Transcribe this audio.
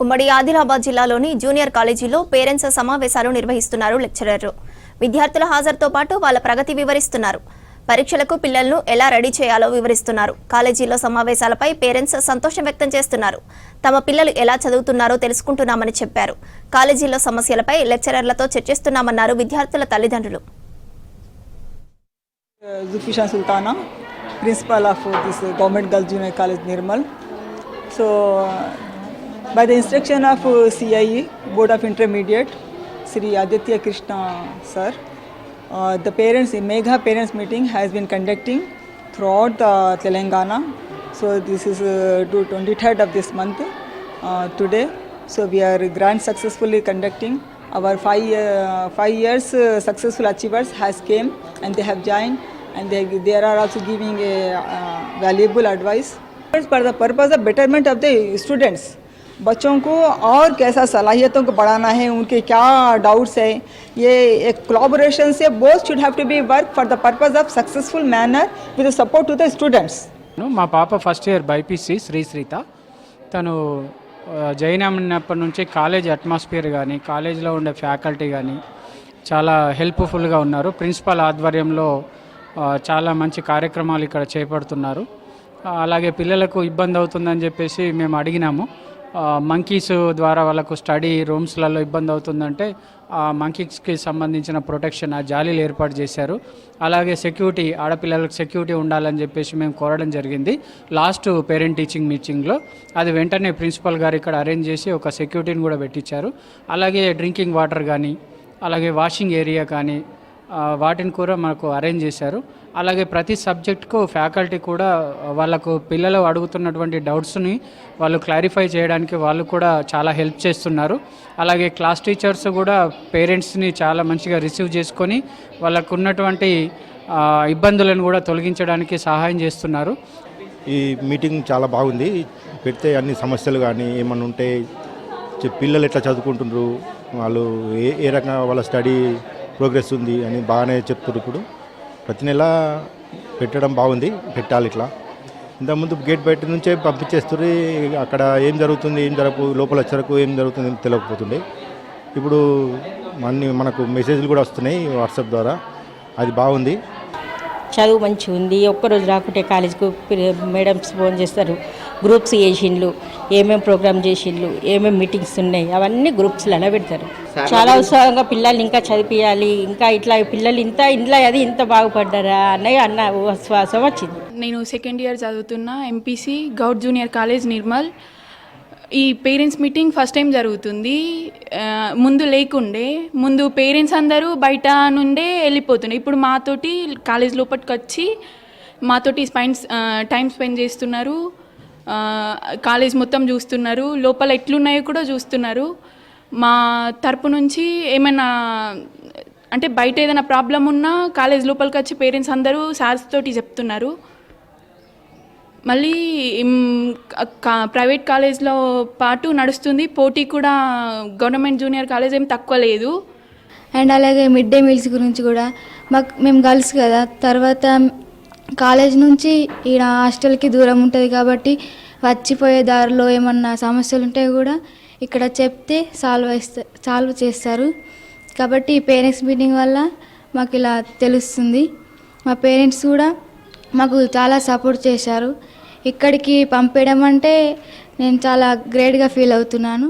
ఉమ్మడి ఆదిలాబాద్ జిల్లాలోని జూనియర్ కాలేజీలో పేరెంట్స్ సమావేశాలు నిర్వహిస్తున్నారు లెక్చరర్లు. విద్యార్థుల హాజరుతో పాటు వాళ్ళ ప్రగతి వివరిస్తున్నారు. పరీక్షలకు పిల్లలను ఎలా రెడీ చేయాలో వివరిస్తున్నారు. కాలేజీలో సమావేశాలపై పేరెంట్స్ సంతోషం వ్యక్తం చేస్తున్నారు. తమ పిల్లలు ఎలా చదువుతున్నారో తెలుసుకుంటున్నామని చెప్పారు. కాలేజీలో సమస్యలపై లెక్చరర్లతో చర్చిస్తున్నామన్నారు విద్యార్థుల తల్లిదండ్రులు. Zulfishan Sultana, principal of this Government Girls Junior College Nirmal. So, by the instruction of CIE, Board of Intermediate, Sri Aditya Krishna sir, the Megha parents meeting has been conducting throughout Telangana. So, this is 23rd of this month today. So, we are grand successfully conducting. Our 5 years successful achievers has came and they have joined, and they are also giving a valuable advice for the purpose of betterment of the students. बच्चों को और कैसा सलाहियतों को बढ़ाना है, उनके क्या doubts है, ये एक कोलैबोरेशन से both should have to be work for the purpose of successful manner with the support to the students. మా పాప ఫస్ట్ ఇయర్ బైపీసీ శ్రీత. తను జాయిన్ అయినప్పటి నుంచి కాలేజ్ అట్మాస్ఫియర్ కానీ కాలేజీలో ఉండే ఫ్యాకల్టీ కానీ చాలా హెల్ప్ఫుల్గా ఉన్నారు. ప్రిన్సిపల్ ఆధ్వర్యంలో చాలా మంచి కార్యక్రమాలు ఇక్కడ చేపడుతున్నారు. అలాగే పిల్లలకు ఇబ్బంది అవుతుందని చెప్పేసి మేము అడిగినాము. మంకీస్ ద్వారా వాళ్ళకు స్టడీ రూమ్స్లలో ఇబ్బంది అవుతుందంటే ఆ మంకీస్కి సంబంధించిన ప్రొటెక్షన్ ఆ జాలీలు ఏర్పాటు చేశారు. అలాగే సెక్యూరిటీ, ఆడపిల్లలకు సెక్యూరిటీ ఉండాలని చెప్పేసి మేము కోరడం జరిగింది లాస్ట్ పేరెంట్ టీచింగ్ మీటింగ్లో. అది వెంటనే ప్రిన్సిపల్ గారు ఇక్కడ అరేంజ్ చేసి ఒక సెక్యూరిటీని కూడా పెట్టించారు. అలాగే డ్రింకింగ్ వాటర్ కానీ అలాగే వాషింగ్ ఏరియా కానీ వాటిని కూడా మనకు అరేంజ్ చేశారు. అలాగే ప్రతి సబ్జెక్టుకు ఫ్యాకల్టీ కూడా వాళ్ళకు పిల్లలు అడుగుతున్నటువంటి డౌట్స్ని వాళ్ళు క్లారిఫై చేయడానికి వాళ్ళు కూడా చాలా హెల్ప్ చేస్తున్నారు. అలాగే క్లాస్ టీచర్స్ కూడా పేరెంట్స్ని చాలా మంచిగా రిసీవ్ చేసుకొని వాళ్ళకు ఉన్నటువంటి ఇబ్బందులను కూడా తొలగించడానికి సహాయం చేస్తున్నారు. ఈ మీటింగ్ చాలా బాగుంది. పెడితే అన్ని సమస్యలు కానీ ఏమన్నా ఉంటే పిల్లలు ఎట్లా చదువుకుంటున్నారు, వాళ్ళు ఏ రకంగా వాళ్ళ స్టడీ ప్రోగ్రెస్ ఉంది అని బాగానే చెప్తున్నారు. ఇప్పుడు ప్రతి నెల పెట్టడం బాగుంది, పెట్టాలి ఇట్లా. ఇంతకుముందు గేట్ బయట నుంచే పంపించేస్తారు, అక్కడ ఏం జరుగుతుంది ఏం లోపల వచ్చరకు ఏం జరుగుతుంది తెలియకపోతుండే. ఇప్పుడు మనకు మెసేజ్లు కూడా వస్తున్నాయి వాట్సాప్ ద్వారా, అది బాగుంది. చదువు మంచిగా ఉంది. ఒక్కరోజు రాకుంటే కాలేజ్కు మేడమ్స్ ఫోన్ చేస్తారు, గ్రూప్స్ చేసిండ్లు, ఏమేమి ప్రోగ్రామ్ చేసిండ్లు, ఏమేమి మీటింగ్స్ ఉన్నాయి అవన్నీ గ్రూప్స్లలో పెడతారు. చాలా ఉత్సాహంగా పిల్లల్ని ఇంకా చదివియాలి, ఇంకా ఇట్లా పిల్లలు ఇంట్లో అది ఇంత బాగుపడ్డారా అన్న విశ్వాసం వచ్చింది. నేను సెకండ్ ఇయర్ చదువుతున్న MPC Goud junior college Nirmal. ఈ పేరెంట్స్ మీటింగ్ ఫస్ట్ టైం జరుగుతుంది. ముందు లేకుండే, ముందు పేరెంట్స్ అందరూ బయట నుండే వెళ్ళిపోతుండే. ఇప్పుడు మాతోటి కాలేజ్ లోపలికి వచ్చి మాతోటి టైం స్పెండ్ చేస్తున్నారు. కాలేజ్ మొత్తం చూస్తున్నారు, లోపల ఎట్లున్నాయో కూడా చూస్తున్నారు. మా తరపు నుంచి ఏమైనా అంటే బయట ఏదైనా ప్రాబ్లం ఉన్నా కాలేజ్ లోపలికి వచ్చి పేరెంట్స్ అందరూ సార్స్ తోటి చెప్తున్నారు. మళ్ళీ ప్రైవేట్ కాలేజ్లో పాటు నడుస్తుంది పోటీ కూడా. గవర్నమెంట్ జూనియర్ కాలేజ్ ఏం తక్కువ లేదు. అండ్ అలాగే మిడ్ డే మీల్స్ గురించి కూడా మేము గర్ల్స్ కదా, తర్వాత కాలేజ్ నుంచి ఈడ హాస్టల్కి దూరం ఉంటుంది కాబట్టి వచ్చిపోయే దారిలో ఏమన్నా సమస్యలు ఉంటే కూడా ఇక్కడ చెప్తే సాల్వ్ చేస్తారు. కాబట్టి ఈ పేరెంట్స్ మీటింగ్ వల్ల మాకు ఇలా తెలుస్తుంది. మా పేరెంట్స్ కూడా మాకు చాలా సపోర్ట్ చేశారు. ఇక్కడికి పంపేయడం అంటే నేను చాలా గ్రేట్గా ఫీల్ అవుతున్నాను.